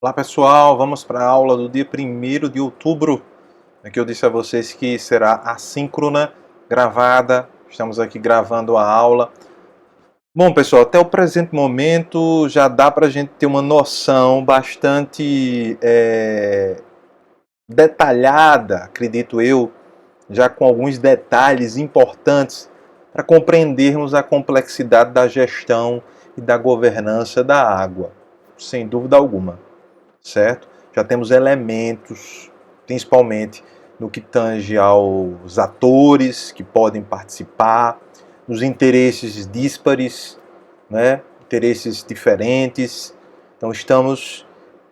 Olá pessoal, vamos para a aula do dia 1º de outubro. Aqui eu disse a vocês que será assíncrona, gravada. Estamos aqui gravando a aula. Bom pessoal, até o presente momento já dá para a gente ter uma noção bastante detalhada, acredito eu, já com alguns detalhes importantes para compreendermos a complexidade da gestão e da governança da água, sem dúvida alguma. Certo? Já temos elementos, principalmente no que tange aos atores que podem participar, nos interesses díspares, né? Interesses diferentes. Então estamos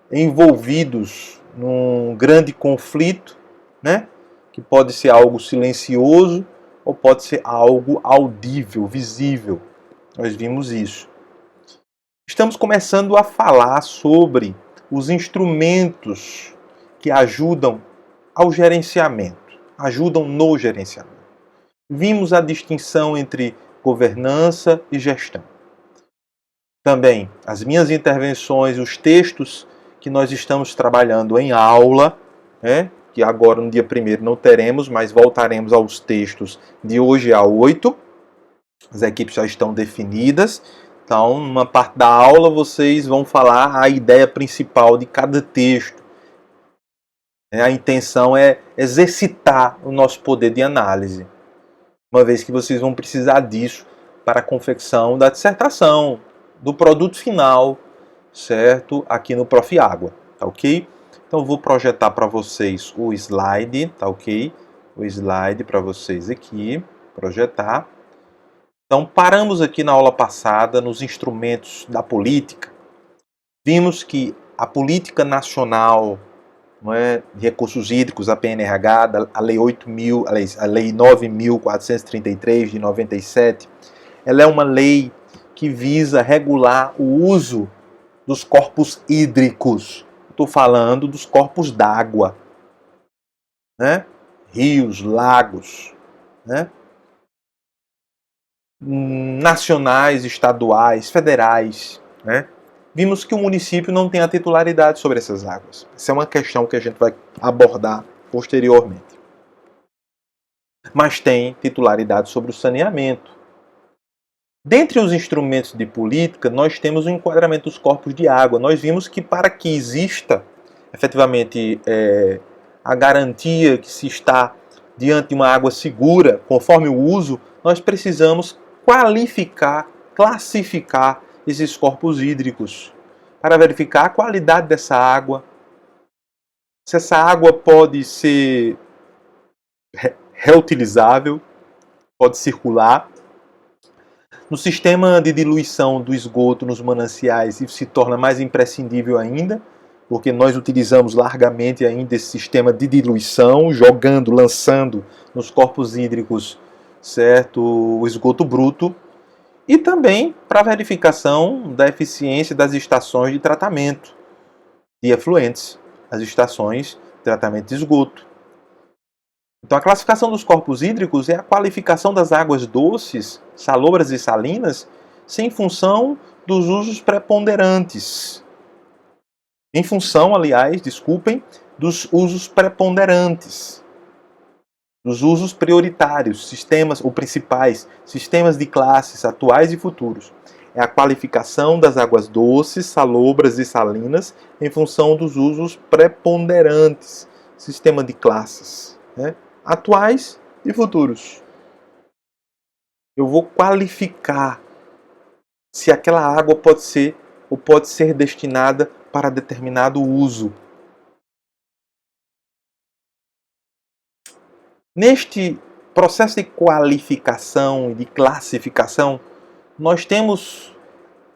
envolvidos num grande conflito, né? Que pode ser algo silencioso ou pode ser algo audível, visível. Nós vimos isso. Estamos começando a falar sobre os instrumentos que ajudam ao gerenciamento, ajudam no gerenciamento. Vimos a distinção entre governança e gestão. Também as minhas intervenções, os textos que nós estamos trabalhando em aula, que agora no dia 1º não teremos, mas voltaremos aos textos de hoje a 8. As equipes já estão definidas. Então, numa parte da aula, vocês vão falar a ideia principal de cada texto. A intenção é exercitar o nosso poder de análise, uma vez que vocês vão precisar disso para a confecção da dissertação, do produto final, certo? Aqui no Prof. Água, tá ok? Então, vou projetar para vocês o slide, tá ok? O slide para vocês aqui, projetar. Então, paramos aqui na aula passada nos instrumentos da política. Vimos que a política nacional, de recursos hídricos, a PNRH, a Lei 9.433 de 97, ela é uma lei que visa regular o uso dos corpos hídricos. Estou falando dos corpos d'água, rios, lagos, nacionais, estaduais, federais, Vimos que o município não tem a titularidade sobre essas águas. Essa é uma questão que a gente vai abordar posteriormente. Mas tem titularidade sobre o saneamento. Dentre os instrumentos de política, nós temos o enquadramento dos corpos de água. Nós vimos que para que exista efetivamente a garantia que se está diante de uma água segura, conforme o uso, nós precisamos qualificar, classificar esses corpos hídricos para verificar a qualidade dessa água, se essa água pode ser reutilizável, pode circular. No sistema de diluição do esgoto nos mananciais, isso se torna mais imprescindível ainda, porque nós utilizamos largamente ainda esse sistema de diluição, jogando, lançando nos corpos hídricos, certo, o esgoto bruto, e também para verificação da eficiência das estações de tratamento de efluentes, as estações de tratamento de esgoto. Então a classificação dos corpos hídricos é a qualificação das águas doces, salobras e salinas, em função dos usos preponderantes. Em função, aliás, dos usos preponderantes, dos usos prioritários, sistemas ou principais, sistemas de classes atuais e futuros. É a qualificação das águas doces, salobras e salinas em função dos usos preponderantes, sistema de classes, atuais e futuros. Eu vou qualificar se aquela água pode ser destinada para determinado uso. Neste processo de qualificação e de classificação, nós temos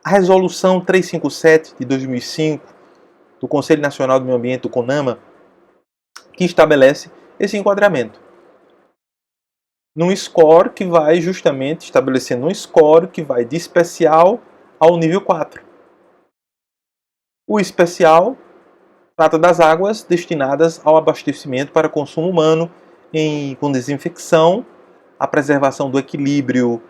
a Resolução 357 de 2005 do Conselho Nacional do Meio Ambiente, do CONAMA, que estabelece esse enquadramento. Num score que vai justamente estabelecendo um score que vai de especial ao nível 4. O especial trata das águas destinadas ao abastecimento para consumo humano, com desinfecção, a preservação do equilíbrio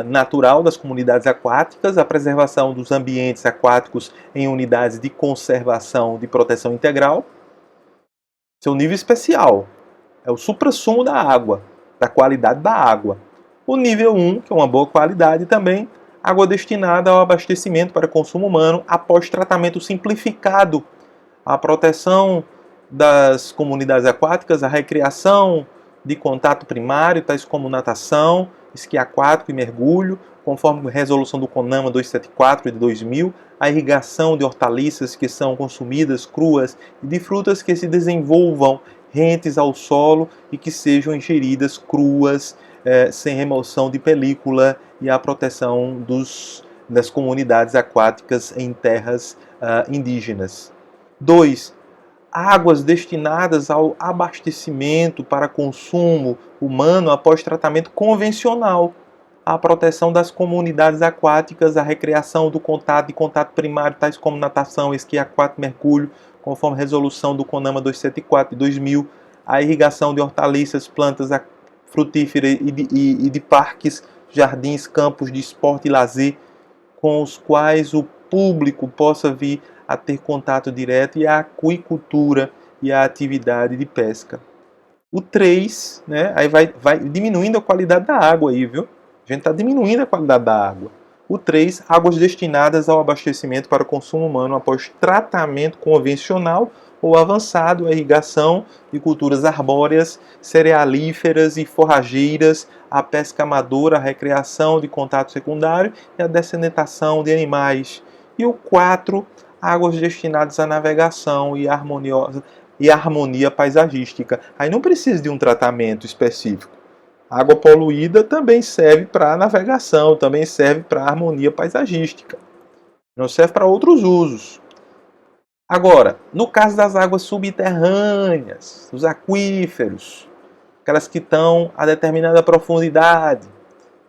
natural das comunidades aquáticas, a preservação dos ambientes aquáticos em unidades de conservação de proteção integral. Seu nível especial é o suprassumo da água, da qualidade da água. O nível 1, que é uma boa qualidade também, água destinada ao abastecimento para consumo humano após tratamento simplificado, a proteção das comunidades aquáticas, a recreação de contato primário, tais como natação, esqui aquático e mergulho, conforme a resolução do CONAMA 274 de 2000, a irrigação de hortaliças que são consumidas cruas e de frutas que se desenvolvam rentes ao solo e que sejam ingeridas cruas, sem remoção de película, e a proteção das comunidades aquáticas em terras indígenas. 2. Águas destinadas ao abastecimento para consumo humano após tratamento convencional, a proteção das comunidades aquáticas, a recreação do contato primário, tais como natação, esqui aquático, mergulho, conforme resolução do CONAMA 274 de 2000, a irrigação de hortaliças, plantas frutíferas e de parques, jardins, campos de esporte e lazer, com os quais o público possa vir a ter contato direto, e a aquicultura e a atividade de pesca. O 3, né, aí vai diminuindo a qualidade da água aí, viu? A gente está diminuindo a qualidade da água. O 3, águas destinadas ao abastecimento para consumo humano após tratamento convencional ou avançado, a irrigação de culturas arbóreas, cerealíferas e forrageiras, a pesca amadora, a recreação de contato secundário e a dessedentação de animais. E o 4, águas destinadas à navegação e harmonia paisagística. Aí não precisa de um tratamento específico. A água poluída também serve para navegação, também serve para harmonia paisagística. Não serve para outros usos. Agora, no caso das águas subterrâneas, dos aquíferos, aquelas que estão a determinada profundidade,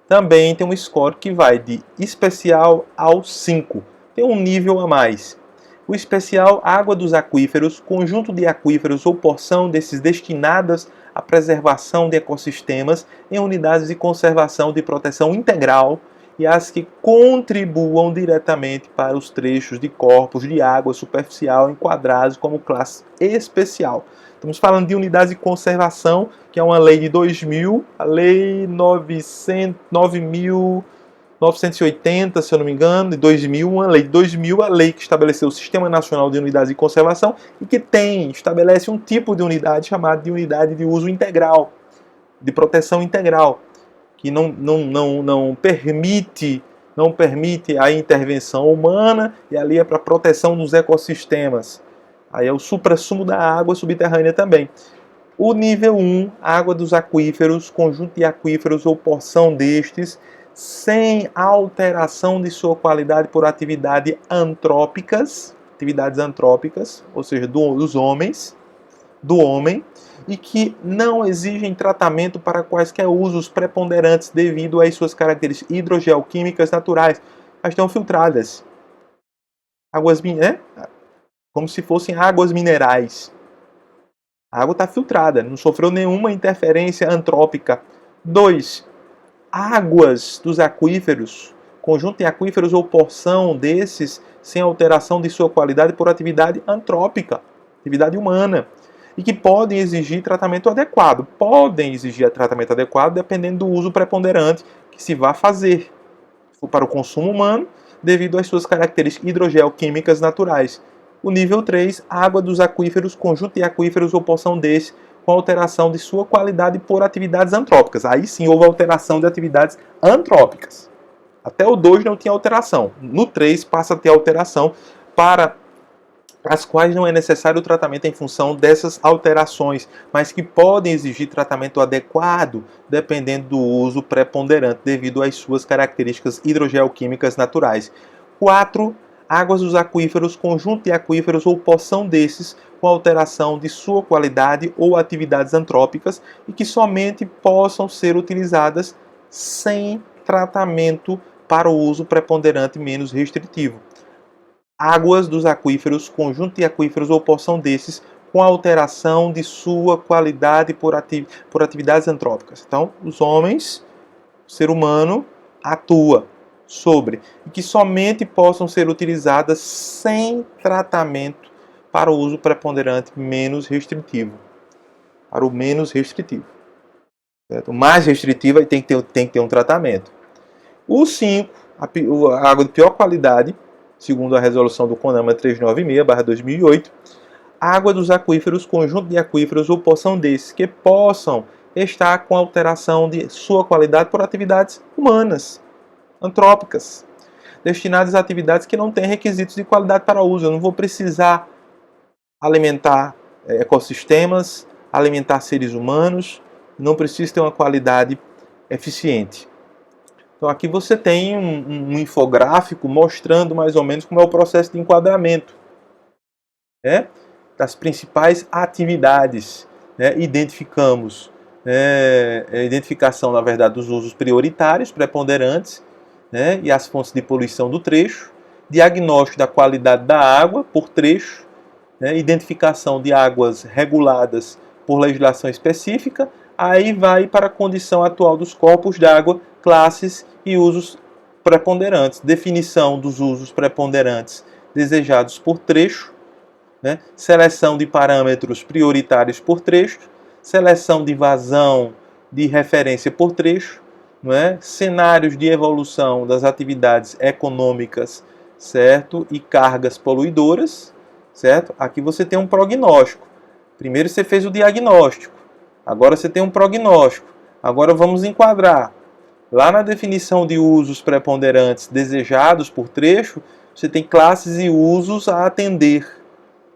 também tem um score que vai de especial ao 5. Tem um nível a mais. O especial, água dos aquíferos, conjunto de aquíferos ou porção desses destinadas à preservação de ecossistemas em unidades de conservação de proteção integral, e as que contribuam diretamente para os trechos de corpos de água superficial enquadrados como classe especial. Estamos falando de unidades de conservação, que é uma lei de 2000, a lei 9.980, se eu não me engano, de 2000, uma lei de 2000, a lei que estabeleceu o Sistema Nacional de Unidades de Conservação e que estabelece um tipo de unidade chamada de unidade de uso integral, de proteção integral, que não permite a intervenção humana, e ali é para proteção dos ecossistemas. Aí é o suprassumo da água subterrânea também. O nível 1, água dos aquíferos, conjunto de aquíferos ou porção destes, sem alteração de sua qualidade por atividades antrópicas, ou seja, dos homens, do homem, e que não exigem tratamento para quaisquer usos preponderantes devido às suas características hidrogeoquímicas naturais. Elas estão filtradas. Águas, como se fossem águas minerais. A água está filtrada, não sofreu nenhuma interferência antrópica. 2. Águas dos aquíferos, conjunto de aquíferos ou porção desses, sem alteração de sua qualidade por atividade antrópica, atividade humana, e que podem exigir tratamento adequado. Podem exigir tratamento adequado dependendo do uso preponderante que se vá fazer para o consumo humano, devido às suas características hidrogeoquímicas naturais. O nível 3, água dos aquíferos, conjunto de aquíferos ou porção desses, com alteração de sua qualidade por atividades antrópicas. Aí sim houve alteração de atividades antrópicas. Até o 2 não tinha alteração. No 3 passa a ter alteração, para as quais não é necessário o tratamento em função dessas alterações, mas que podem exigir tratamento adequado dependendo do uso preponderante devido às suas características hidrogeoquímicas naturais. 4. Águas dos aquíferos, conjunto de aquíferos ou porção desses, com alteração de sua qualidade ou atividades antrópicas, e que somente possam ser utilizadas sem tratamento para o uso preponderante menos restritivo. Águas dos aquíferos, conjunto de aquíferos ou porção desses, com alteração de sua qualidade por atividades antrópicas. Então, os homens o ser humano atua sobre, e que somente possam ser utilizadas sem tratamento para o uso preponderante menos restritivo. Para o menos restritivo. Certo? O mais restritivo aí tem que ter um tratamento. O 5, a água de pior qualidade, segundo a resolução do CONAMA 396/2008, água dos aquíferos, conjunto de aquíferos ou porção desses que possam estar com alteração de sua qualidade por atividades humanas, antrópicas, destinadas a atividades que não têm requisitos de qualidade para uso. Eu não vou precisar alimentar ecossistemas, alimentar seres humanos, não preciso ter uma qualidade eficiente. Então aqui você tem um infográfico mostrando mais ou menos como é o processo de enquadramento, né, das principais atividades. Né, identificamos identificação, na verdade, dos usos prioritários, preponderantes, né, e as fontes de poluição do trecho, diagnóstico da qualidade da água por trecho, né, identificação de águas reguladas por legislação específica, aí vai para a condição atual dos corpos d'água, classes e usos preponderantes, definição dos usos preponderantes desejados por trecho, né, seleção de parâmetros prioritários por trecho, seleção de vazão de referência por trecho, não é? Cenários de evolução das atividades econômicas, certo? E cargas poluidoras, certo? Aqui você tem um prognóstico. Primeiro você fez o diagnóstico, agora você tem um prognóstico. Agora vamos enquadrar. Lá na definição de usos preponderantes desejados por trecho, você tem classes e usos a atender,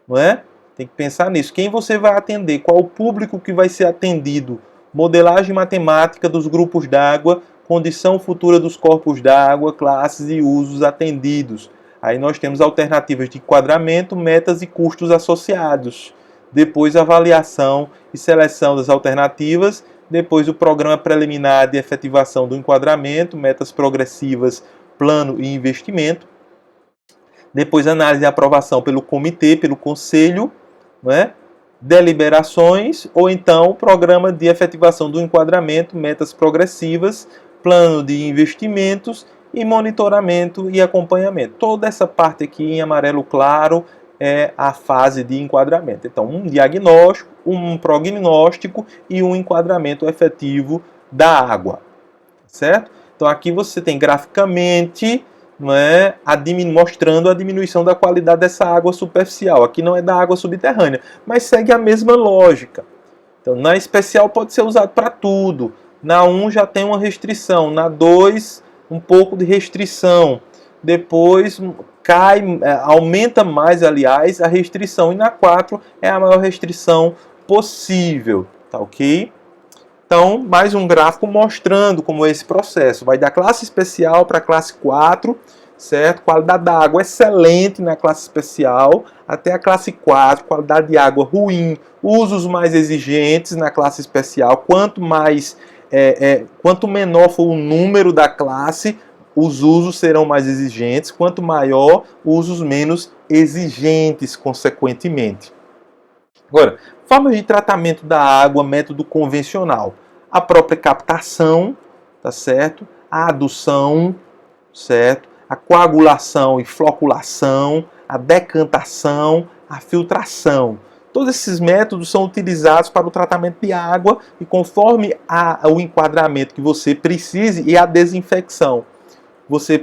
não é? Tem que pensar nisso. Quem você vai atender? Qual o público que vai ser atendido? Modelagem matemática dos grupos d'água, condição futura dos corpos d'água, classes e usos atendidos. Aí nós temos alternativas de enquadramento, metas e custos associados. Depois avaliação e seleção das alternativas. Depois o programa preliminar de efetivação do enquadramento, metas progressivas, plano e investimento. Depois análise e aprovação pelo comitê, pelo conselho, não é? Deliberações, ou então programa de efetivação do enquadramento, metas progressivas, plano de investimentos e monitoramento e acompanhamento. Toda essa parte aqui em amarelo claro é a fase de enquadramento. Então, um diagnóstico, um prognóstico e um enquadramento efetivo da água, certo? Então, aqui você tem graficamente, não é, mostrando a diminuição da qualidade dessa água superficial. Aqui não é da água subterrânea, mas segue a mesma lógica. Então, na especial pode ser usado para tudo. Na 1 já tem uma restrição, na 2 um pouco de restrição. Depois aumenta mais, aliás, a restrição. E na 4 é a maior restrição possível, tá ok? Então, mais um gráfico mostrando como é esse processo. Vai da classe especial para a classe 4, certo? Qualidade da água excelente na classe especial, até a classe 4, qualidade de água ruim, usos mais exigentes na classe especial. Quanto menor for o número da classe, os usos serão mais exigentes. Quanto maior, usos menos exigentes, consequentemente. Agora, formas de tratamento da água, método convencional. A própria captação, tá certo? A adução, certo? A coagulação e floculação, a decantação, a filtração. Todos esses métodos são utilizados para o tratamento de água e conforme o enquadramento que você precise e a desinfecção. Você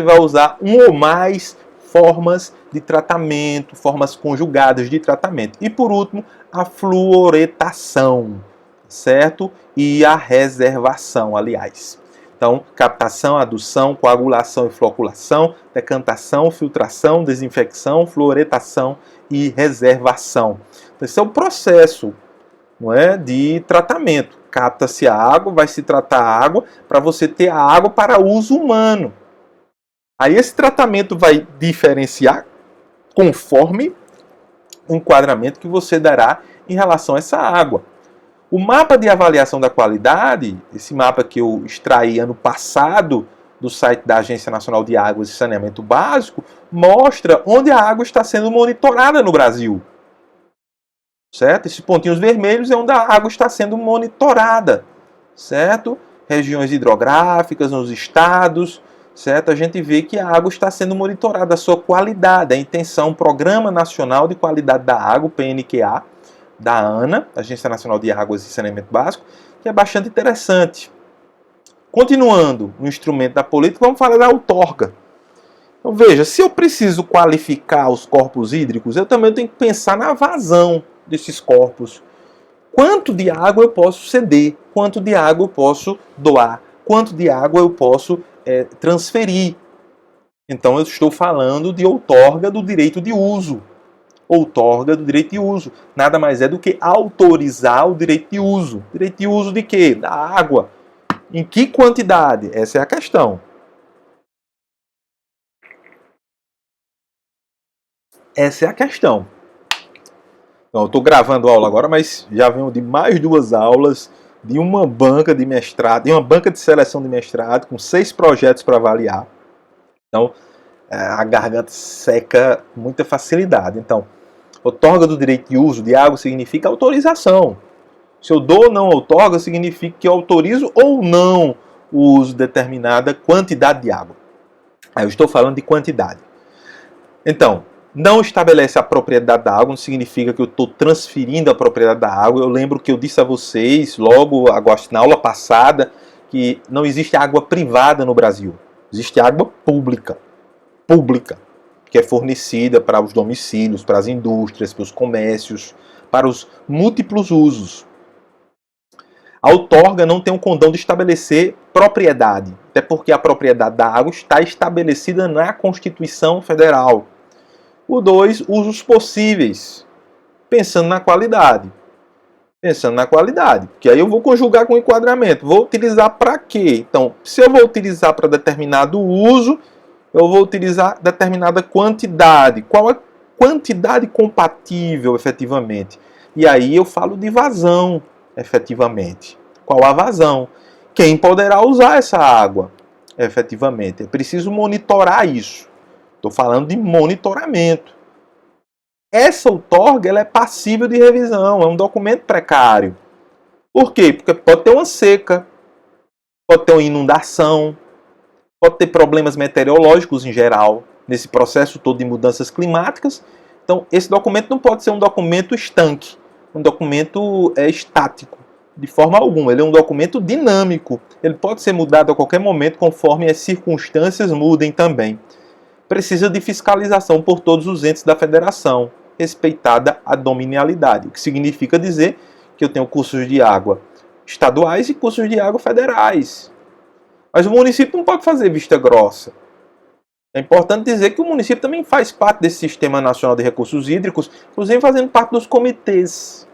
vai usar um ou mais formas de tratamento, formas conjugadas de tratamento. E por último, a fluoretação, certo? E a reservação, aliás. Então, captação, adução, coagulação e floculação, decantação, filtração, desinfecção, fluoretação e reservação. Então, esse é o processo, não é, de tratamento. Capta-se a água, vai se tratar a água para você ter a água para uso humano. Aí esse tratamento vai diferenciar conforme o enquadramento que você dará em relação a essa água. O mapa de avaliação da qualidade, esse mapa que eu extraí ano passado do site da Agência Nacional de Águas e Saneamento Básico, mostra onde a água está sendo monitorada no Brasil. Certo? Esses pontinhos vermelhos é onde a água está sendo monitorada. Certo? regiões hidrográficas, nos estados, certo? A gente vê que a água está sendo monitorada, a sua qualidade, a intenção, Programa Nacional de Qualidade da Água, o PNQA, da ANA, Agência Nacional de Águas e Saneamento Básico, que é bastante interessante. Continuando no instrumento da política, vamos falar da outorga. Então veja, se eu preciso qualificar os corpos hídricos, eu também tenho que pensar na vazão desses corpos. Quanto de água eu posso ceder? Quanto de água eu posso doar? Quanto de água eu posso transferir? Então eu estou falando de outorga do direito de uso. Outorga do direito de uso. Nada mais é do que autorizar o direito de uso. Direito de uso de quê? Da água. Em que quantidade? Essa é a questão. Essa é a questão. Então, eu estou gravando aula agora, mas já venho de mais 2 aulas, de uma banca de mestrado, de uma banca de seleção de mestrado, com 6 projetos para avaliar. Então, a garganta seca com muita facilidade. Então, outorga do direito de uso de água significa autorização. Se eu dou ou não outorga, significa que eu autorizo ou não o uso de determinada quantidade de água. Aí eu estou falando de quantidade. Então, não estabelece a propriedade da água, não significa que eu estou transferindo a propriedade da água. Eu lembro que eu disse a vocês, logo na aula passada, que não existe água privada no Brasil. Existe água pública, que é fornecida para os domicílios, para as indústrias, para os comércios, para os múltiplos usos. A outorga não tem um condão de estabelecer propriedade, até porque a propriedade da água está estabelecida na Constituição Federal. O 2, usos possíveis, pensando na qualidade. Pensando na qualidade, porque aí eu vou conjugar com enquadramento. Vou utilizar para quê? Então, se eu vou utilizar para determinado uso, eu vou utilizar determinada quantidade. Qual é a quantidade compatível, efetivamente? E aí eu falo de vazão, efetivamente. Qual a vazão? Quem poderá usar essa água, efetivamente? É preciso monitorar isso. Estou falando de monitoramento. Essa outorga ela é passível de revisão, é um documento precário. Por quê? Porque pode ter uma seca, pode ter uma inundação, pode ter problemas meteorológicos em geral, nesse processo todo de mudanças climáticas. Então, esse documento não pode ser um documento estanque, um documento estático, de forma alguma. Ele é um documento dinâmico, ele pode ser mudado a qualquer momento, conforme as circunstâncias mudem também. Precisa de fiscalização por todos os entes da federação, respeitada a dominialidade, o que significa dizer que eu tenho cursos de água estaduais e cursos de água federais. Mas o município não pode fazer vista grossa. É importante dizer que o município também faz parte desse Sistema Nacional de Recursos Hídricos, inclusive fazendo parte dos comitês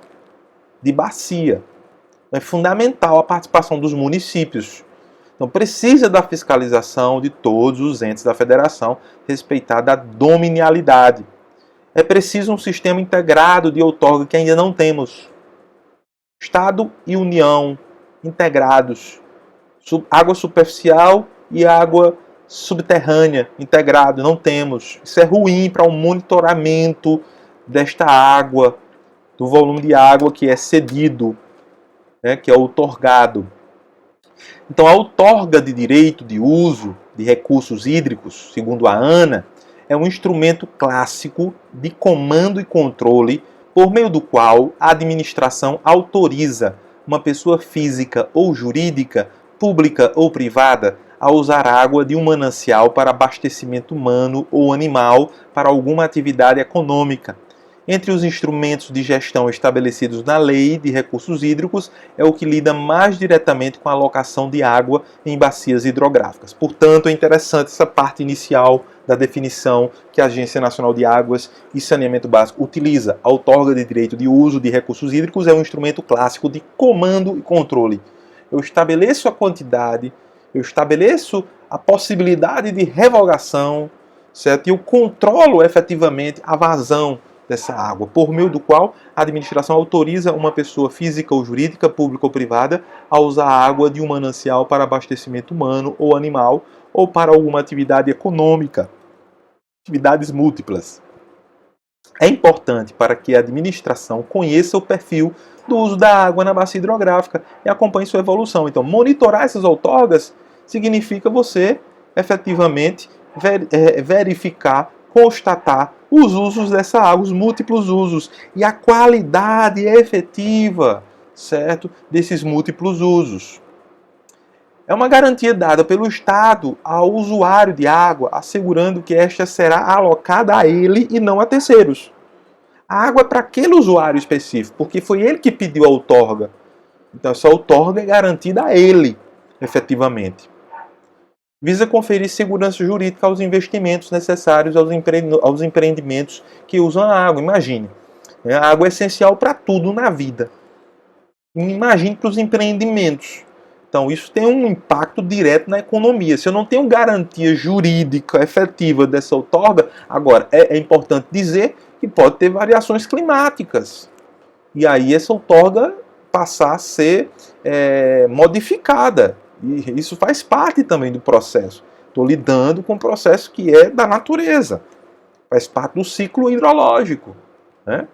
de bacia. É fundamental a participação dos municípios. Então precisa da fiscalização de todos os entes da federação, respeitada a dominialidade. É preciso um sistema integrado de outorga que ainda não temos. Estado e União integrados. Água superficial e água subterrânea integrado, não temos. Isso é ruim para o monitoramento desta água, do volume de água que é cedido, que é outorgado. Então, a outorga de direito de uso de recursos hídricos, segundo a ANA, é um instrumento clássico de comando e controle por meio do qual a administração autoriza uma pessoa física ou jurídica, pública ou privada, a usar água de um manancial para abastecimento humano ou animal para alguma atividade econômica. Entre os instrumentos de gestão estabelecidos na Lei de Recursos Hídricos, é o que lida mais diretamente com a alocação de água em bacias hidrográficas. Portanto, é interessante essa parte inicial da definição que a Agência Nacional de Águas e Saneamento Básico utiliza. A outorga de direito de uso de recursos hídricos é um instrumento clássico de comando e controle. Eu estabeleço a quantidade, eu estabeleço a possibilidade de revogação, certo? E eu controlo efetivamente a vazão dessa água, por meio do qual a administração autoriza uma pessoa física ou jurídica, pública ou privada, a usar a água de um manancial para abastecimento humano ou animal, ou para alguma atividade econômica, atividades múltiplas. É importante para que a administração conheça o perfil do uso da água na bacia hidrográfica e acompanhe sua evolução. Então, monitorar essas outorgas significa você efetivamente verificar, constatar os usos dessa água, os múltiplos usos e a qualidade efetiva, certo, desses múltiplos usos. É uma garantia dada pelo Estado ao usuário de água, assegurando que esta será alocada a ele e não a terceiros. A água é para aquele usuário específico, porque foi ele que pediu a outorga. Então, essa outorga é garantida a ele, efetivamente. Visa conferir segurança jurídica aos investimentos necessários aos empreendimentos que usam a água. Imagine, a água é essencial para tudo na vida. Imagine para os empreendimentos. Então, isso tem um impacto direto na economia. Se eu não tenho garantia jurídica efetiva dessa outorga, agora, é importante dizer que pode ter variações climáticas. E aí essa outorga passar a ser modificada. E isso faz parte também do processo. Estou lidando com um processo que é da natureza. Faz parte do ciclo hidrológico, né?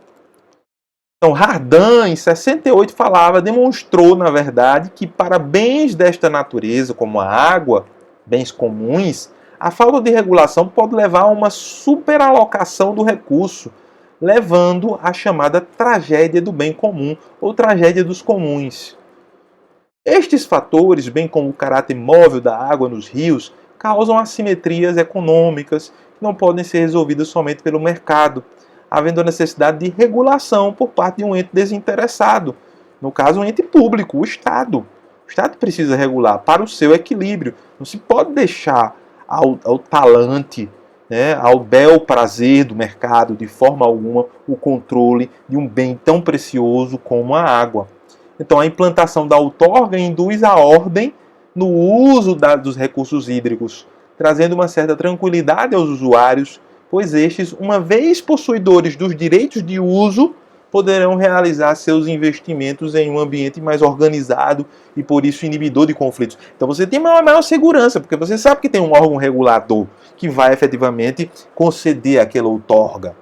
Então, Hardin, em 68, demonstrou, na verdade, que para bens desta natureza, como a água, bens comuns, a falta de regulação pode levar a uma superalocação do recurso, levando à chamada tragédia do bem comum ou tragédia dos comuns. Estes fatores, bem como o caráter móvel da água nos rios, causam assimetrias econômicas que não podem ser resolvidas somente pelo mercado, havendo a necessidade de regulação por parte de um ente desinteressado. No caso, um ente público, o Estado. O Estado precisa regular para o seu equilíbrio. Não se pode deixar ao talante, né, ao bel prazer do mercado, de forma alguma, o controle de um bem tão precioso como a água. Então, a implantação da outorga induz a ordem no uso dos recursos hídricos, trazendo uma certa tranquilidade aos usuários, pois estes, uma vez possuidores dos direitos de uso, poderão realizar seus investimentos em um ambiente mais organizado e, por isso, inibidor de conflitos. Então, você tem uma maior segurança, porque você sabe que tem um órgão regulador que vai efetivamente conceder aquela outorga.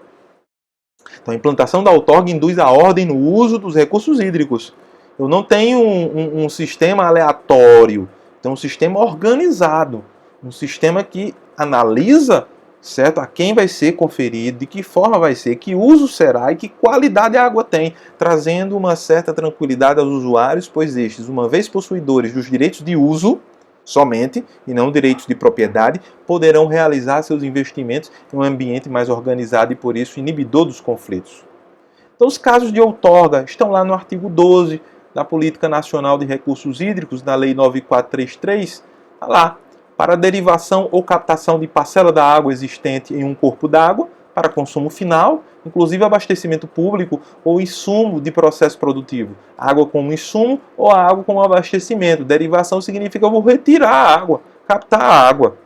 Então, a implantação da outorga induz a ordem no uso dos recursos hídricos. Eu não tenho um sistema aleatório, tem um sistema organizado, um sistema que analisa, certo, a quem vai ser conferido, de que forma vai ser, que uso será e que qualidade a água tem, trazendo uma certa tranquilidade aos usuários, pois estes, uma vez possuidores dos direitos de uso somente, e não direitos de propriedade, poderão realizar seus investimentos em um ambiente mais organizado e, por isso, inibidor dos conflitos. Então, os casos de outorga estão lá no artigo 12 da Política Nacional de Recursos Hídricos, na Lei 9433, está lá, para derivação ou captação de parcela da água existente em um corpo d'água para consumo final, inclusive abastecimento público ou insumo de processo produtivo. Água como insumo ou água como abastecimento. Derivação significa eu vou retirar a água, captar a água,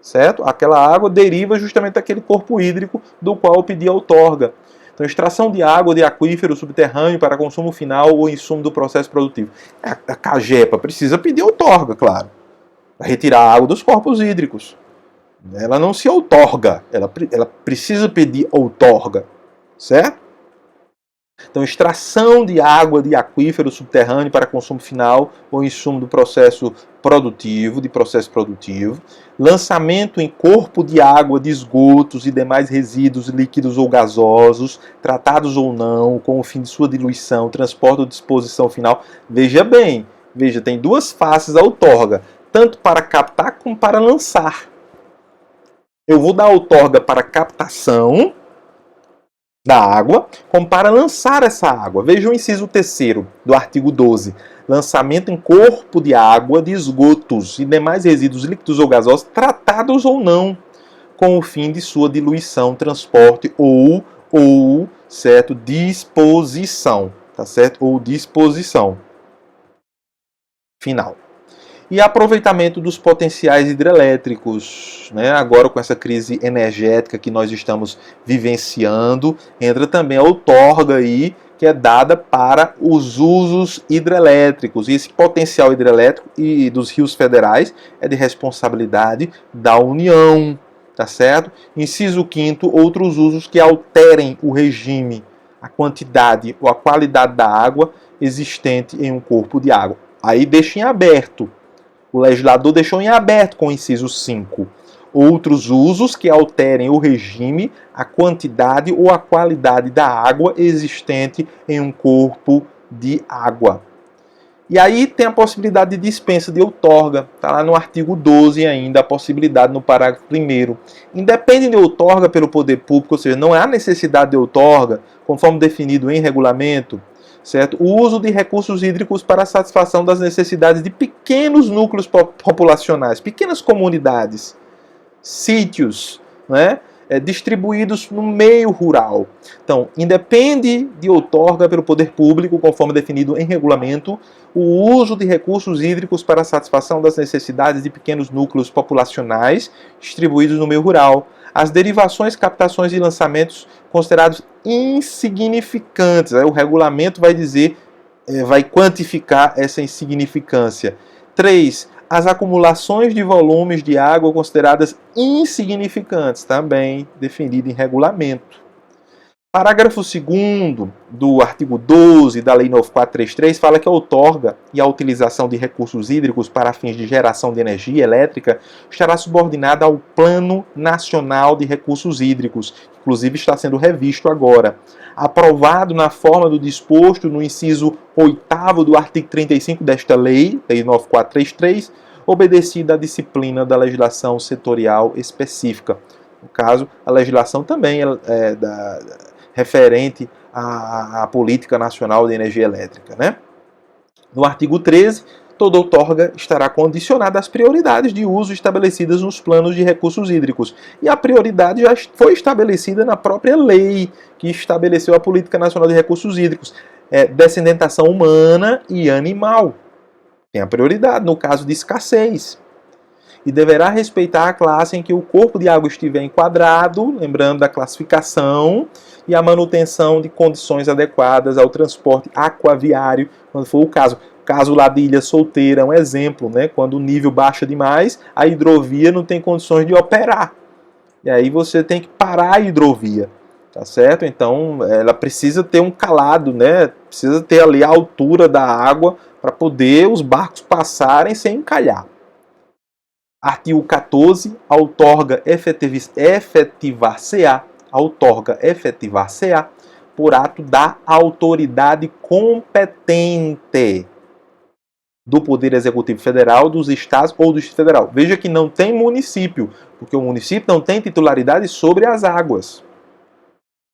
certo? Aquela água deriva justamente daquele corpo hídrico do qual eu pedi a outorga. Então, extração de água de aquífero subterrâneo para consumo final ou insumo do processo produtivo. A CAGEPA precisa pedir outorga, claro, para retirar a água dos corpos hídricos. Ela não se outorga, ela precisa pedir outorga, certo? Então, extração de água de aquífero subterrâneo para consumo final ou insumo do processo produtivo, lançamento em corpo de água de esgotos e demais resíduos líquidos ou gasosos, tratados ou não, com o fim de sua diluição, transporte ou disposição final. Veja bem, tem duas faces a outorga, tanto para captar como para lançar. Eu vou dar outorga para captação da água, como para lançar essa água. Veja o inciso 3º do artigo 12. Lançamento em corpo de água de esgotos e demais resíduos líquidos ou gasosos, tratados ou não, com o fim de sua diluição, transporte ou certo, disposição, tá certo? Ou disposição final. E aproveitamento dos potenciais hidrelétricos, né? Agora com essa crise energética que nós estamos vivenciando, entra também a outorga aí, que é dada para os usos hidrelétricos. E esse potencial hidrelétrico e dos rios federais é de responsabilidade da União, tá certo? Inciso 5º, outros usos que alterem o regime, a quantidade ou a qualidade da água existente em um corpo de água. Aí deixa em aberto. O legislador deixou em aberto com o inciso 5. Outros usos que alterem o regime, a quantidade ou a qualidade da água existente em um corpo de água. E aí tem a possibilidade de dispensa de outorga, está lá no artigo 12 ainda, a possibilidade no parágrafo 1º. Independe de outorga pelo poder público, ou seja, não há necessidade de outorga, conforme definido em regulamento, certo? O uso de recursos hídricos para a satisfação das necessidades de pequenos núcleos populacionais, pequenas comunidades, sítios, né? Distribuídos no meio rural. Então, independe de outorga pelo poder público, conforme definido em regulamento, o uso de recursos hídricos para a satisfação das necessidades de pequenos núcleos populacionais distribuídos no meio rural. As derivações, captações e lançamentos considerados insignificantes. Aí o regulamento vai dizer, vai quantificar essa insignificância. 3. As acumulações de volumes de água consideradas insignificantes, também definido em regulamento. Parágrafo 2º do artigo 12 da Lei 9433 fala que a outorga e a utilização de recursos hídricos para fins de geração de energia elétrica estará subordinada ao Plano Nacional de Recursos Hídricos, que inclusive está sendo revisto agora, aprovado na forma do disposto no inciso 8º do artigo 35 desta Lei 9433, obedecida à disciplina da legislação setorial específica. No caso, a legislação também é referente à Política Nacional de Energia Elétrica, né? No artigo 13, toda outorga estará condicionada às prioridades de uso estabelecidas nos planos de recursos hídricos. E a prioridade já foi estabelecida na própria lei que estabeleceu a Política Nacional de Recursos Hídricos. Descendentação humana e animal. Tem a prioridade no caso de escassez. E deverá respeitar a classe em que o corpo de água estiver enquadrado, lembrando da classificação, e a manutenção de condições adequadas ao transporte aquaviário, quando for o caso. Caso lá de Ilha Solteira é um exemplo, né? Quando o nível baixa demais, a hidrovia não tem condições de operar. E aí você tem que parar a hidrovia, tá certo? Então ela precisa ter um calado, né? Precisa ter ali a altura da água para poder os barcos passarem sem encalhar. Artigo 14, a outorga efetivar-se-á por ato da autoridade competente do Poder Executivo Federal, dos Estados ou do Distrito Federal. Veja que não tem município, porque o município não tem titularidade sobre as águas.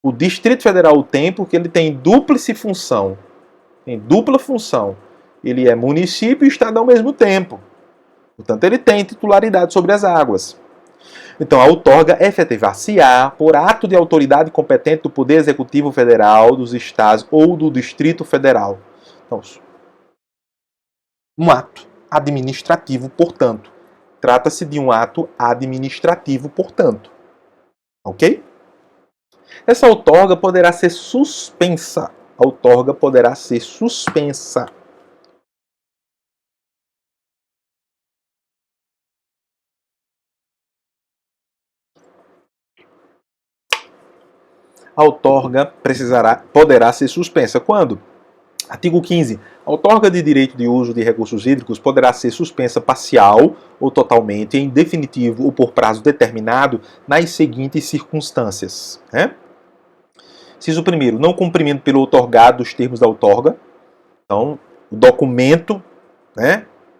O Distrito Federal tem, porque ele tem dúplice função. Tem dupla função. Ele é município e Estado ao mesmo tempo. Portanto, ele tem titularidade sobre as águas. Então, a outorga efetivar-se-á por ato de autoridade competente do Poder Executivo Federal, dos Estados ou do Distrito Federal. Então, um ato administrativo, portanto. Trata-se de um ato administrativo, portanto. Ok? Essa outorga poderá ser suspensa. A outorga poderá ser suspensa. A outorga poderá ser suspensa. Quando? Artigo 15. A outorga de direito de uso de recursos hídricos poderá ser suspensa parcial ou totalmente, em definitivo ou por prazo determinado, nas seguintes circunstâncias. Inciso 1º, não cumprimento pelo outorgado dos termos da outorga. Então, o documento,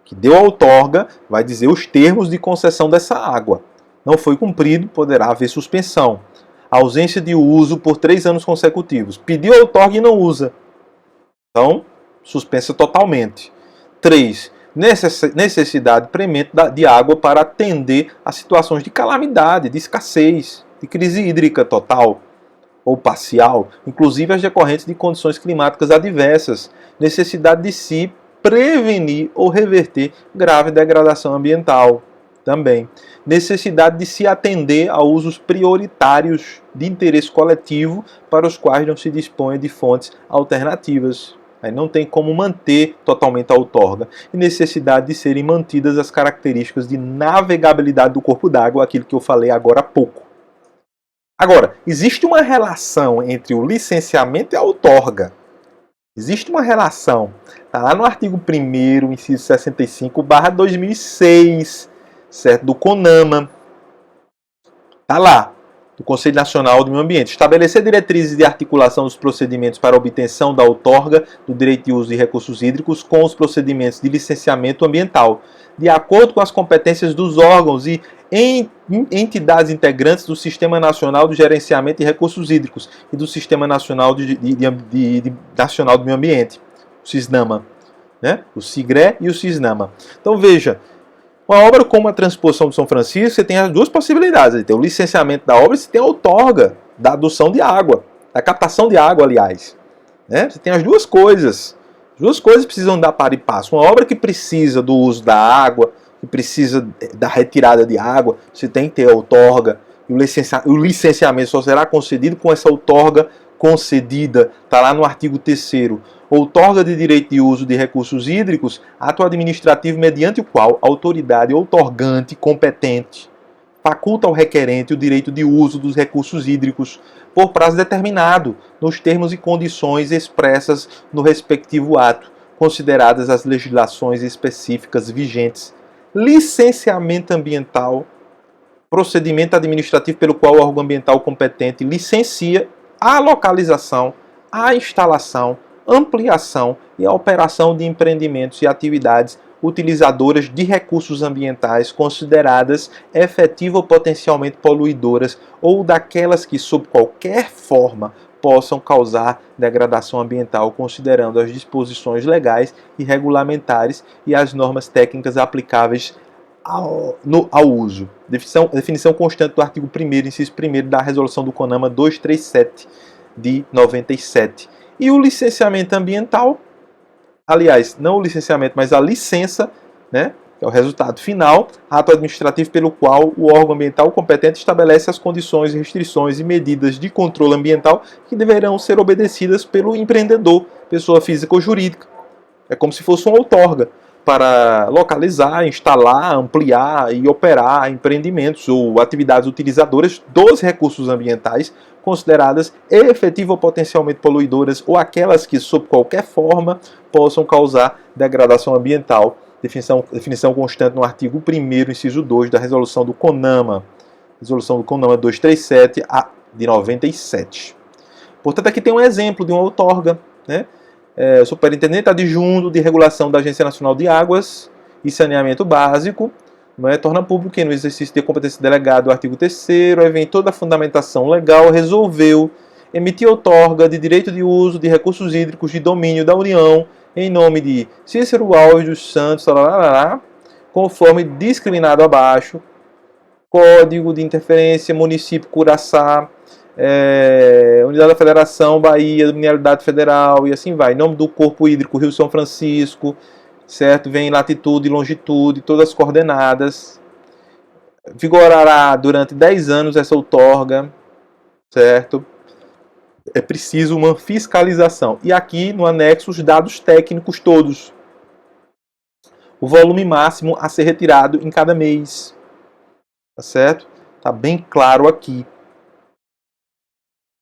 que deu a outorga vai dizer os termos de concessão dessa água. Não foi cumprido, poderá haver suspensão. Ausência de uso por 3 anos consecutivos. Pediu a outorga e não usa. Então, suspensa totalmente. 3. Necessidade premente de água para atender a situações de calamidade, de escassez, de crise hídrica total ou parcial, inclusive as decorrentes de condições climáticas adversas. Necessidade de se prevenir ou reverter grave degradação ambiental. Também. Necessidade de se atender a usos prioritários de interesse coletivo para os quais não se dispõe de fontes alternativas. Aí não tem como manter totalmente a outorga e necessidade de serem mantidas as características de navegabilidade do corpo d'água, aquilo que eu falei agora há pouco. Agora, existe uma relação entre o licenciamento e a outorga. Existe uma relação. Está lá no artigo 1º, inciso 65/2006, certo? Do CONAMA. Está lá, do Conselho Nacional do Meio Ambiente. Estabelecer diretrizes de articulação dos procedimentos para a obtenção da outorga do direito de uso de recursos hídricos com os procedimentos de licenciamento ambiental, de acordo com as competências dos órgãos e entidades integrantes do Sistema Nacional de Gerenciamento de Recursos Hídricos e do Sistema Nacional Nacional do Meio Ambiente, o SISNAMA, né? O SIGRE e o SISNAMA. Então veja, uma obra como a Transposição de São Francisco, você tem as duas possibilidades. Você tem o licenciamento da obra e você tem a outorga da adução de água, da captação de água, aliás. Né? Você tem as duas coisas. As duas coisas precisam andar par e passo. Uma obra que precisa do uso da água, que precisa da retirada de água, você tem que ter a outorga. E o licenciamento só será concedido com essa outorga concedida. Está lá no artigo 3º. Outorga de direito de uso de recursos hídricos, ato administrativo mediante o qual a autoridade outorgante competente faculta ao requerente o direito de uso dos recursos hídricos por prazo determinado, nos termos e condições expressas no respectivo ato, consideradas as legislações específicas vigentes. Licenciamento ambiental, procedimento administrativo pelo qual o órgão ambiental competente licencia a localização, a instalação, ampliação e a operação de empreendimentos e atividades utilizadoras de recursos ambientais consideradas efetiva ou potencialmente poluidoras ou daquelas que, sob qualquer forma, possam causar degradação ambiental, considerando as disposições legais e regulamentares e as normas técnicas aplicáveis ao uso. Definição constante do artigo 1º, inciso 1º da Resolução do CONAMA 237 de 97. E o licenciamento ambiental, aliás, não o licenciamento, mas a licença, né, que é o resultado final, ato administrativo pelo qual o órgão ambiental competente estabelece as condições, restrições e medidas de controle ambiental que deverão ser obedecidas pelo empreendedor, pessoa física ou jurídica. É como se fosse uma outorga para localizar, instalar, ampliar e operar empreendimentos ou atividades utilizadoras dos recursos ambientais consideradas efetiva ou potencialmente poluidoras ou aquelas que, sob qualquer forma, possam causar degradação ambiental. Definição constante no artigo 1º, inciso 2 da Resolução do CONAMA. Resolução do CONAMA 237 de 97. Portanto, aqui tem um exemplo de uma outorga, né? Superintendente adjunto de regulação da Agência Nacional de Águas e Saneamento Básico, torna público que no exercício de competência delegada, o artigo 3º, eventou da fundamentação legal, resolveu emitir outorga de direito de uso de recursos hídricos de domínio da União em nome de Cícero Alves dos Santos, conforme discriminado abaixo, Código de Interferência, Município Curaçá, Unidade da Federação, Bahia, Dominialidade Federal e assim vai. Em nome do Corpo Hídrico Rio São Francisco, certo? Vem latitude e longitude, todas as coordenadas. Vigorará durante 10 anos essa outorga, certo? É preciso uma fiscalização. E aqui no anexo os dados técnicos todos. O volume máximo a ser retirado em cada mês. Tá certo? Tá bem claro aqui.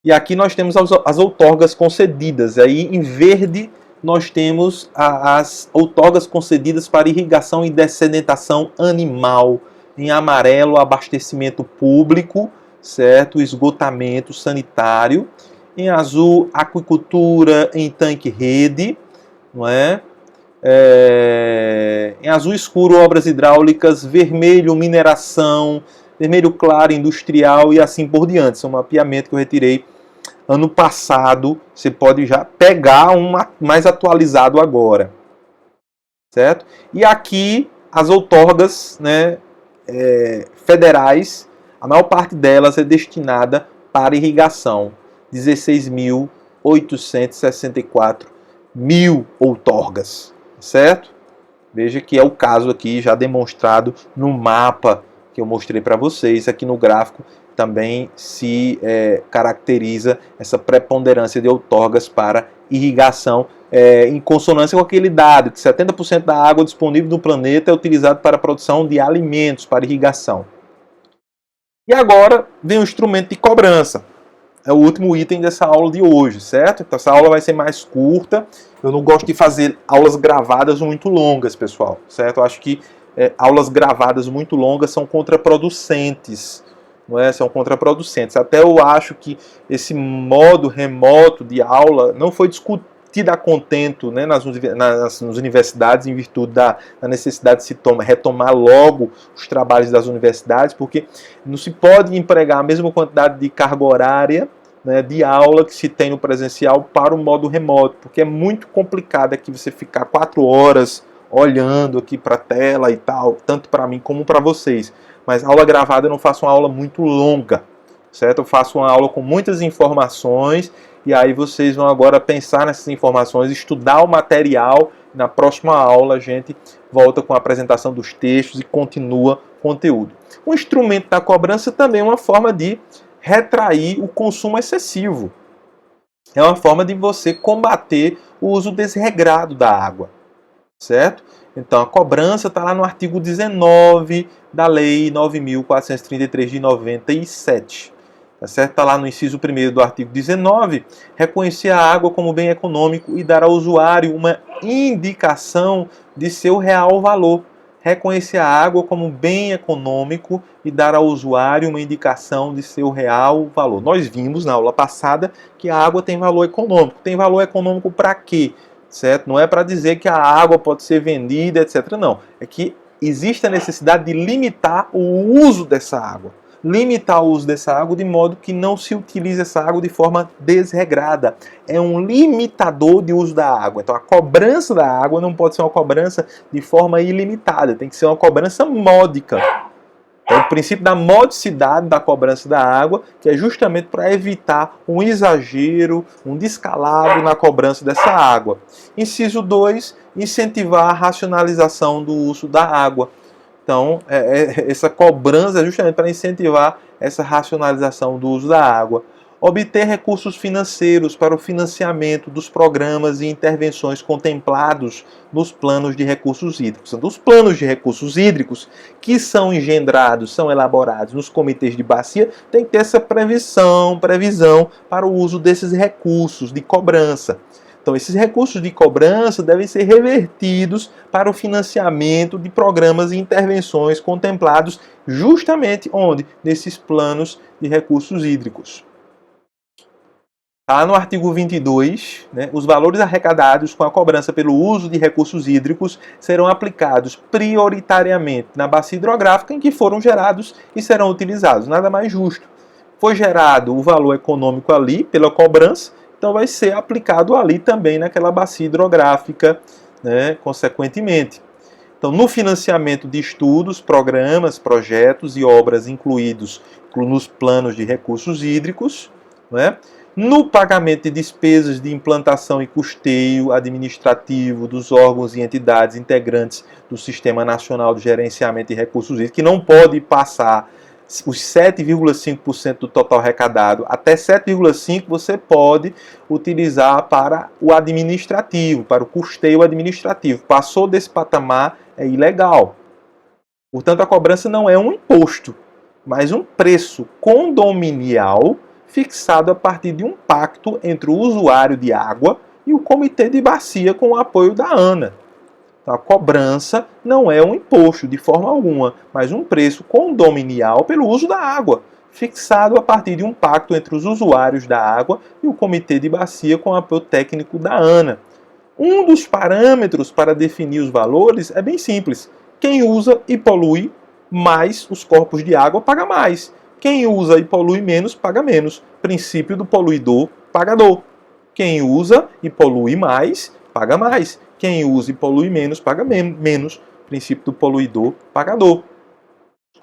E aqui nós temos as outorgas concedidas. Aí em verde nós temos as outorgas concedidas para irrigação e dessedentação animal. Em amarelo, abastecimento público, certo? Esgotamento sanitário. Em azul, aquicultura em tanque-rede, não é? Em azul escuro, obras hidráulicas. Vermelho, mineração. Vermelho claro, industrial e assim por diante. Esse é um mapeamento que eu retirei ano passado. Você pode já pegar um mais atualizado agora, certo? E aqui as outorgas, né, federais, a maior parte delas é destinada para irrigação. 16.864 mil outorgas, certo? Veja que é o caso aqui já demonstrado no mapa que eu mostrei para vocês. Aqui no gráfico também se caracteriza essa preponderância de outorgas para irrigação. em consonância com aquele dado, que 70% da água disponível no planeta é utilizada para a produção de alimentos, para irrigação. E agora vem o instrumento de cobrança. É o último item dessa aula de hoje, certo? Então essa aula vai ser mais curta. Eu não gosto de fazer aulas gravadas muito longas, pessoal, certo? Eu acho que aulas gravadas muito longas são contraproducentes, não é? São contraproducentes. Até eu acho que esse modo remoto de aula não foi discutido a contento, né, nas universidades, em virtude da necessidade de se retomar logo os trabalhos das universidades, porque não se pode empregar a mesma quantidade de carga horária, né, de aula que se tem no presencial para o modo remoto, porque é muito complicado aqui você ficar 4 horas olhando aqui para a tela e tal, tanto para mim como para vocês. Mas aula gravada eu não faço uma aula muito longa, certo? Eu faço uma aula com muitas informações e aí vocês vão agora pensar nessas informações, estudar o material. Na próxima aula a gente volta com a apresentação dos textos e continua o conteúdo. O instrumento da cobrança também é uma forma de retrair o consumo excessivo. É uma forma de você combater o uso desregrado da água, certo? Então a cobrança está lá no artigo 19 da Lei 9.433 de 97. Tá certo? Está lá no inciso 1º do artigo 19, reconhecer a água como bem econômico e dar ao usuário uma indicação de seu real valor. Reconhecer a água como bem econômico e dar ao usuário uma indicação de seu real valor. Nós vimos na aula passada que a água tem valor econômico. Tem valor econômico para quê? Certo? Não é para dizer que a água pode ser vendida, etc. Não. É que existe a necessidade de limitar o uso dessa água. Limitar o uso dessa água de modo que não se utilize essa água de forma desregrada. É um limitador de uso da água. Então a cobrança da água não pode ser uma cobrança de forma ilimitada, tem que ser uma cobrança módica. Então, o princípio da modicidade da cobrança da água, que é justamente para evitar um exagero, um descalabro na cobrança dessa água. Inciso 2, incentivar a racionalização do uso da água. Então, essa cobrança é justamente para incentivar essa racionalização do uso da água. Obter recursos financeiros para o financiamento dos programas e intervenções contemplados nos planos de recursos hídricos. Então, os planos de recursos hídricos que são engendrados, são elaborados nos comitês de bacia, tem que ter essa previsão para o uso desses recursos de cobrança. Então, esses recursos de cobrança devem ser revertidos para o financiamento de programas e intervenções contemplados justamente onde? Nesses planos de recursos hídricos. Tá no artigo 22, né, os valores arrecadados com a cobrança pelo uso de recursos hídricos serão aplicados prioritariamente na bacia hidrográfica em que foram gerados e serão utilizados. Nada mais justo. Foi gerado o valor econômico ali pela cobrança, então vai ser aplicado ali também naquela bacia hidrográfica, né, consequentemente. Então, no financiamento de estudos, programas, projetos e obras incluídos nos planos de recursos hídricos, né, no pagamento de despesas de implantação e custeio administrativo dos órgãos e entidades integrantes do Sistema Nacional de Gerenciamento de Recursos Hídricos, que não pode passar os 7,5% do total arrecadado, até 7,5% você pode utilizar para o administrativo, para o custeio administrativo. Passou desse patamar, é ilegal. Portanto, a cobrança não é um imposto, mas um preço condominial fixado a partir de um pacto entre o usuário de água e o comitê de bacia com o apoio da ANA. Então, a cobrança não é um imposto de forma alguma, mas um preço condominial pelo uso da água, fixado a partir de um pacto entre os usuários da água e o comitê de bacia com o apoio técnico da ANA. Um dos parâmetros para definir os valores é bem simples. Quem usa e polui mais os corpos de água paga mais. Quem usa e polui menos paga menos. Princípio do poluidor pagador. Quem usa e polui mais paga mais. Quem usa e polui menos, paga menos. Princípio do poluidor pagador.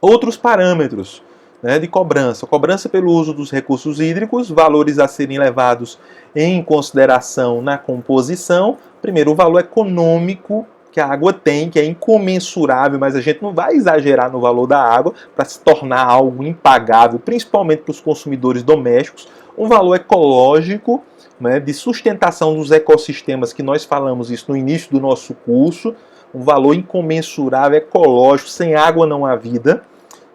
Outros parâmetros, né, de cobrança. Cobrança pelo uso dos recursos hídricos, valores a serem levados em consideração na composição. Primeiro, o valor econômico que a água tem, que é incomensurável, mas a gente não vai exagerar no valor da água para se tornar algo impagável, principalmente para os consumidores domésticos, um valor ecológico, né, de sustentação dos ecossistemas, que nós falamos isso no início do nosso curso, um valor incomensurável, ecológico, sem água não há vida.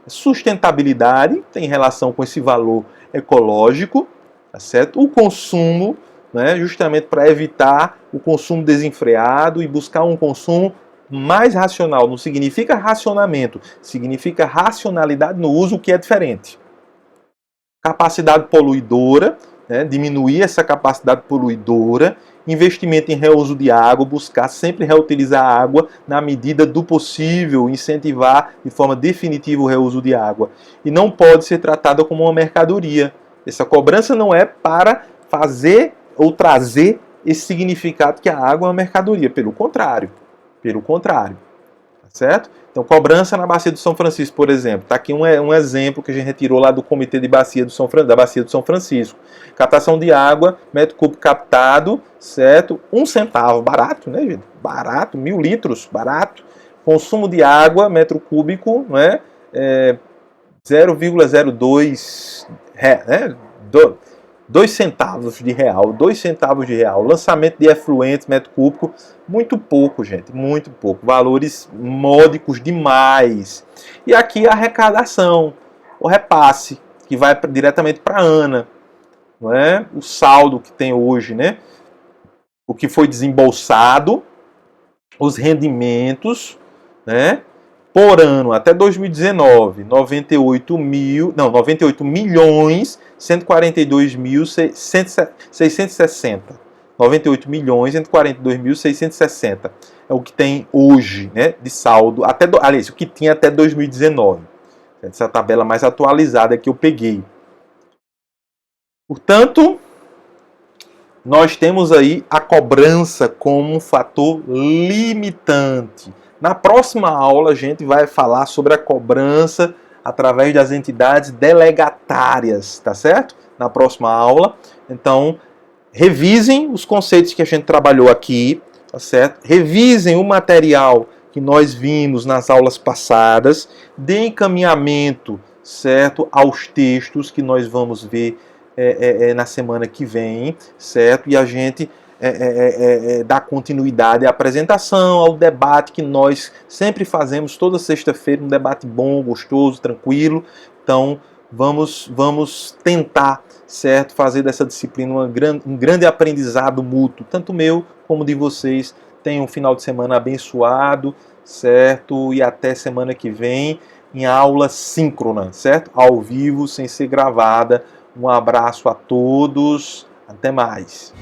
Sustentabilidade tem relação com esse valor ecológico, tá certo? O consumo, né, justamente para evitar o consumo desenfreado e buscar um consumo mais racional. Não significa racionamento, significa racionalidade no uso, que é diferente. Capacidade poluidora, né, diminuir essa capacidade poluidora, investimento em reuso de água, buscar sempre reutilizar a água na medida do possível, incentivar de forma definitiva o reuso de água. E não pode ser tratada como uma mercadoria. Essa cobrança não é para fazer ou trazer esse significado que a água é uma mercadoria, pelo contrário. Pelo contrário. Tá certo? Então, cobrança na Bacia do São Francisco, por exemplo. Está aqui um exemplo que a gente retirou lá do Comitê de Bacia da Bacia do São Francisco. Captação de água, metro cúbico captado, certo? 1 centavo, barato, né, gente? Barato, 1000 litros, barato. Consumo de água, metro cúbico, não é? 0,02, né? 2 centavos de real, 2 centavos de real. Lançamento de efluentes, metro cúbico, muito pouco, gente, muito pouco. Valores módicos demais. E aqui a arrecadação, o repasse, que vai diretamente para a ANA. Não é? O saldo que tem hoje, né? O que foi desembolsado, os rendimentos, né? Por ano, até 2019, 98 milhões 142.660. 98 milhões 142.660 é o que tem hoje, né, de saldo, aliás, o que tinha até 2019. Essa tabela mais atualizada que eu peguei. Portanto, nós temos aí a cobrança como um fator limitante. Na próxima aula a gente vai falar sobre a cobrança através das entidades delegatárias, tá certo? Na próxima aula. Então, revisem os conceitos que a gente trabalhou aqui, tá certo? Revisem o material que nós vimos nas aulas passadas, dê encaminhamento, certo, aos textos que nós vamos ver na semana que vem, certo? E a gente dar continuidade à apresentação, ao debate que nós sempre fazemos toda sexta-feira, um debate bom, gostoso, tranquilo. Então, vamos tentar, certo, fazer dessa disciplina um grande aprendizado mútuo, tanto meu como de vocês. Tenham um final de semana abençoado, certo? E até semana que vem em aula síncrona, certo? Ao vivo, sem ser gravada. Um abraço a todos, até mais.